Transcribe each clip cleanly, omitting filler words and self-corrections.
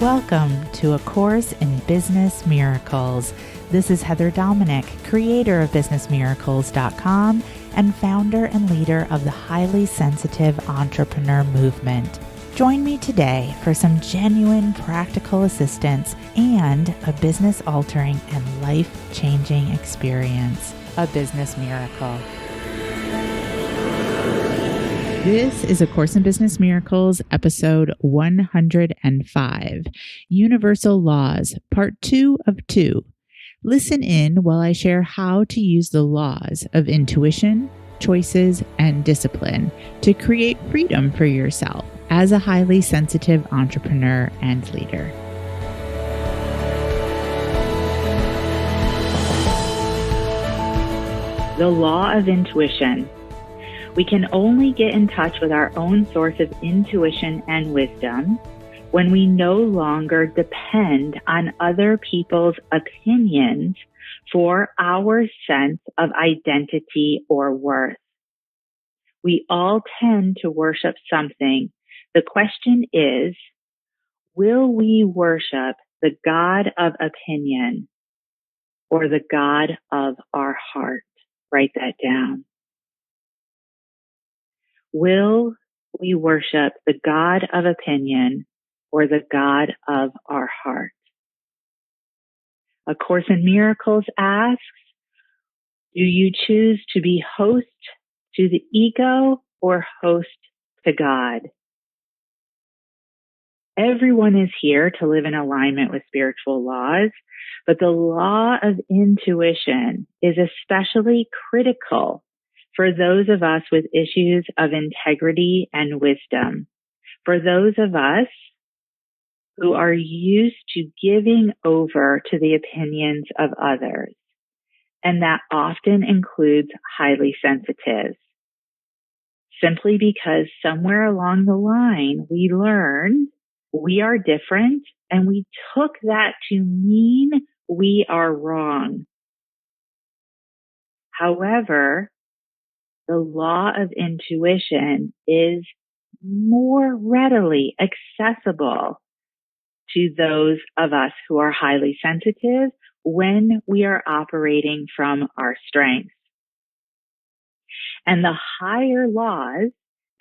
Welcome to A Course in Business Miracles. This is Heather Dominick, creator of businessmiracles.com and founder and leader of the highly sensitive entrepreneur movement. Join me today for some genuine practical assistance and a business-altering and life-changing experience, a business miracle. This is A Course in Business Miracles, episode 105, Universal Laws, part 2 of 2. Listen in while I share how to use the laws of intuition, choices, and discipline to create freedom for yourself as a highly sensitive entrepreneur and leader. The law of intuition. We can only get in touch with our own source of intuition and wisdom when we no longer depend on other people's opinions for our sense of identity or worth. We all tend to worship something. The question is, will we worship the God of opinion or the God of our heart? Write that down. Will we worship the God of opinion or the God of our heart? A Course in Miracles asks, do you choose to be host to the ego or host to God? Everyone is here to live in alignment with spiritual laws, but the law of intuition is especially critical for those of us with issues of integrity and wisdom, for those of us who are used to giving over to the opinions of others, and that often includes highly sensitives. Simply because somewhere along the line we learned we are different and we took that to mean we are wrong. However, the law of intuition is more readily accessible to those of us who are highly sensitive when we are operating from our strengths. And the higher laws,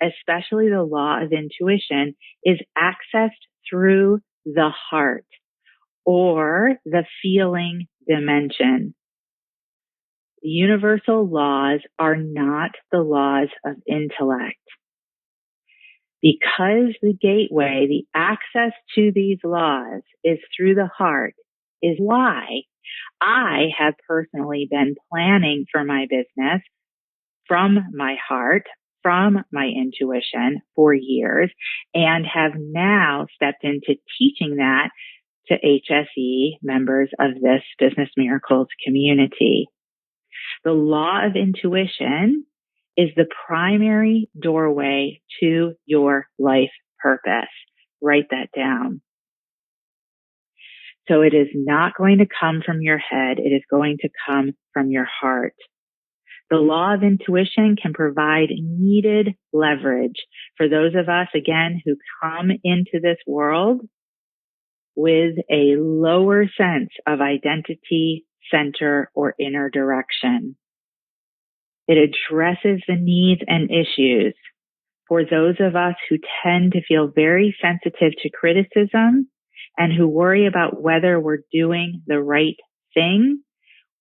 especially the law of intuition, is accessed through the heart or the feeling dimension. The universal laws are not the laws of intellect. Because the gateway, the access to these laws is through the heart, is why I have personally been planning for my business from my heart, from my intuition for years, and have now stepped into teaching that to HSE members of this Business Miracles community. The law of intuition is the primary doorway to your life purpose. Write that down. So it is not going to come from your head. It is going to come from your heart. The law of intuition can provide needed leverage for those of us, again, who come into this world with a lower sense of identity, center, or inner direction. It addresses the needs and issues for those of us who tend to feel very sensitive to criticism and who worry about whether we're doing the right thing,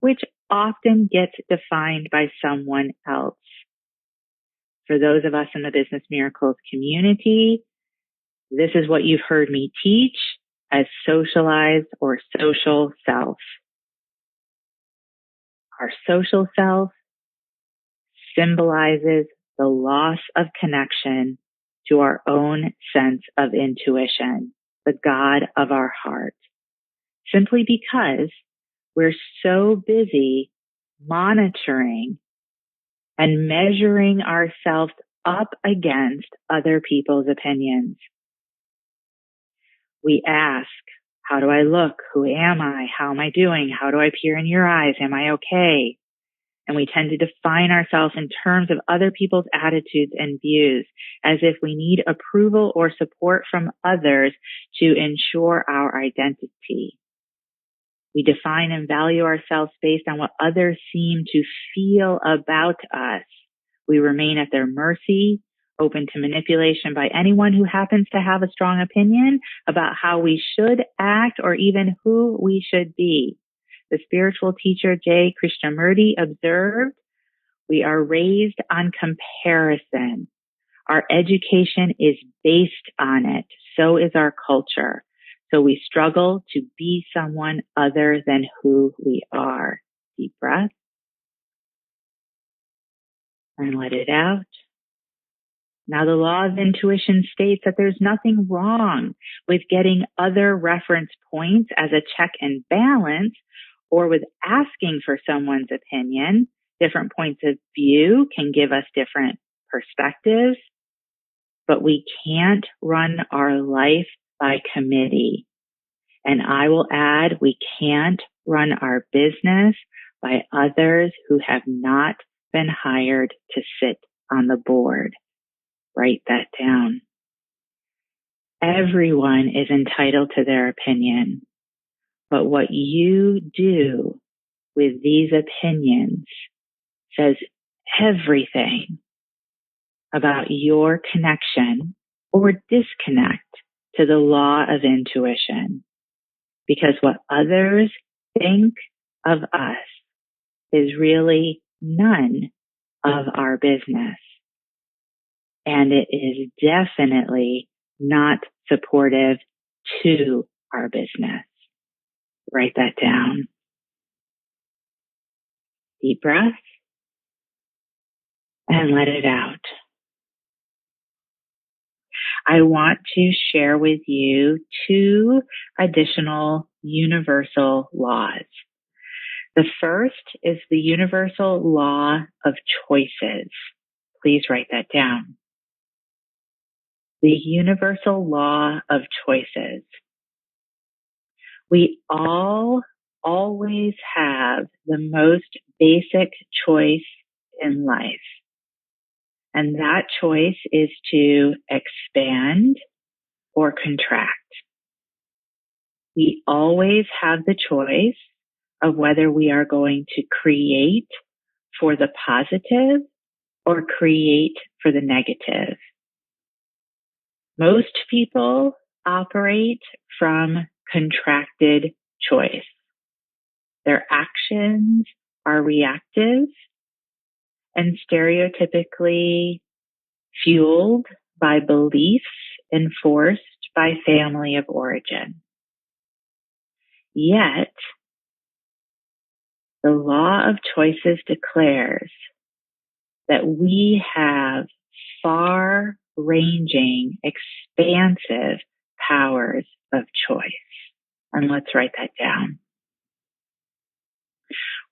which often gets defined by someone else. For those of us in the Business Miracles community, this is what you've heard me teach as socialized or social self. Our social self symbolizes the loss of connection to our own sense of intuition, the God of our heart, simply because we're so busy monitoring and measuring ourselves up against other people's opinions. We ask, how do I look? Who am I? How am I doing? How do I appear in your eyes? Am I okay? And we tend to define ourselves in terms of other people's attitudes and views, as if we need approval or support from others to ensure our identity. We define and value ourselves based on what others seem to feel about us. We remain at their mercy, open to manipulation by anyone who happens to have a strong opinion about how we should act or even who we should be. The spiritual teacher J. Krishnamurti observed, we are raised on comparison. Our education is based on it. So is our culture. So we struggle to be someone other than who we are. Deep breath. And let it out. Now, the law of intuition states that there's nothing wrong with getting other reference points as a check and balance, or with asking for someone's opinion. Different points of view can give us different perspectives, but we can't run our life by committee. And I will add, we can't run our business by others who have not been hired to sit on the board. Write that down. Everyone is entitled to their opinion, but what you do with these opinions says everything about your connection or disconnect to the law of intuition. Because what others think of us is really none of our business. And it is definitely not supportive to our business. Write that down. Deep breath. And let it out. I want to share with you 2 additional universal laws. The first is the universal law of choices. Please write that down. The universal law of choices. We all always have the most basic choice in life. And that choice is to expand or contract. We always have the choice of whether we are going to create for the positive or create for the negative. Most people operate from contracted choice. Their actions are reactive and stereotypically fueled by beliefs enforced by family of origin. Yet, the law of choices declares that we have far-ranging, expansive powers of choice. And let's write that down.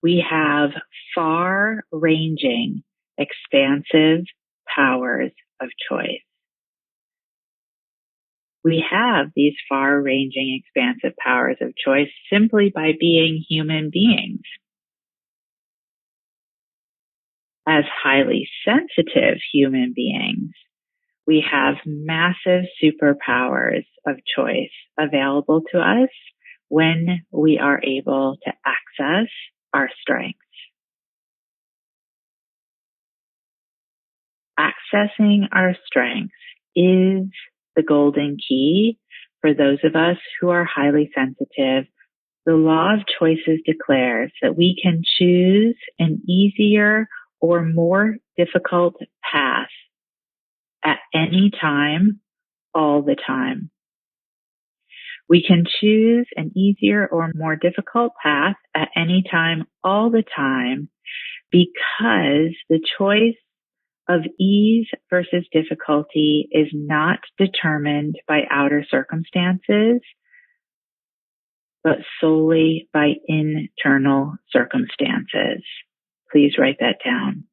We have far-ranging, expansive powers of choice. We have these far-ranging, expansive powers of choice simply by being human beings. As highly sensitive human beings, we have massive superpowers of choice available to us when we are able to access our strengths. Accessing our strengths is the golden key for those of us who are highly sensitive. The law of choices declares that we can choose an easier or more difficult path at any time, all the time. We can choose an easier or more difficult path at any time, all the time, because the choice of ease versus difficulty is not determined by outer circumstances, but solely by internal circumstances. Please write that down.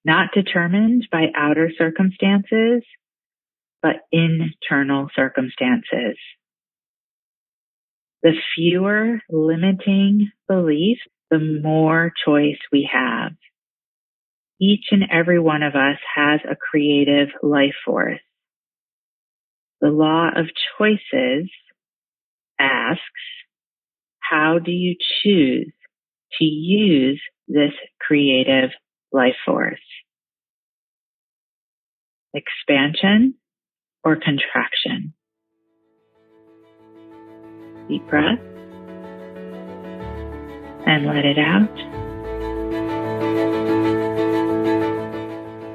Not determined by outer circumstances, but internal circumstances. The fewer limiting beliefs the more choice we have. Each and every one of us has a creative life force. The law of choices asks, how do you choose to use this creative life force? Expansion or contraction? Deep breath and let it out.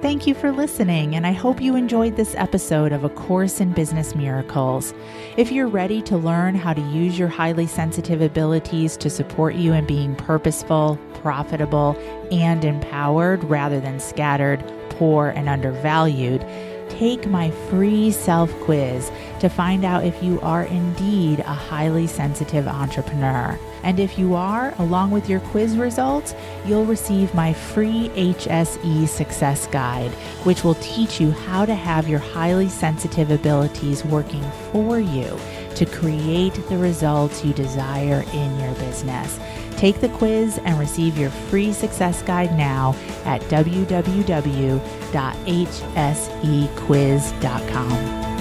Thank you for listening, and I hope you enjoyed this episode of A Course in Business Miracles. If you're ready to learn how to use your highly sensitive abilities to support you in being purposeful, profitable, and empowered rather than scattered, poor, and undervalued, take my free self-quiz to find out if you are indeed a highly sensitive entrepreneur. And if you are, along with your quiz results, you'll receive my free HSE Success Guide, which will teach you how to have your highly sensitive abilities working for you to create the results you desire in your business. Take the quiz and receive your free success guide now at www.hsequiz.com.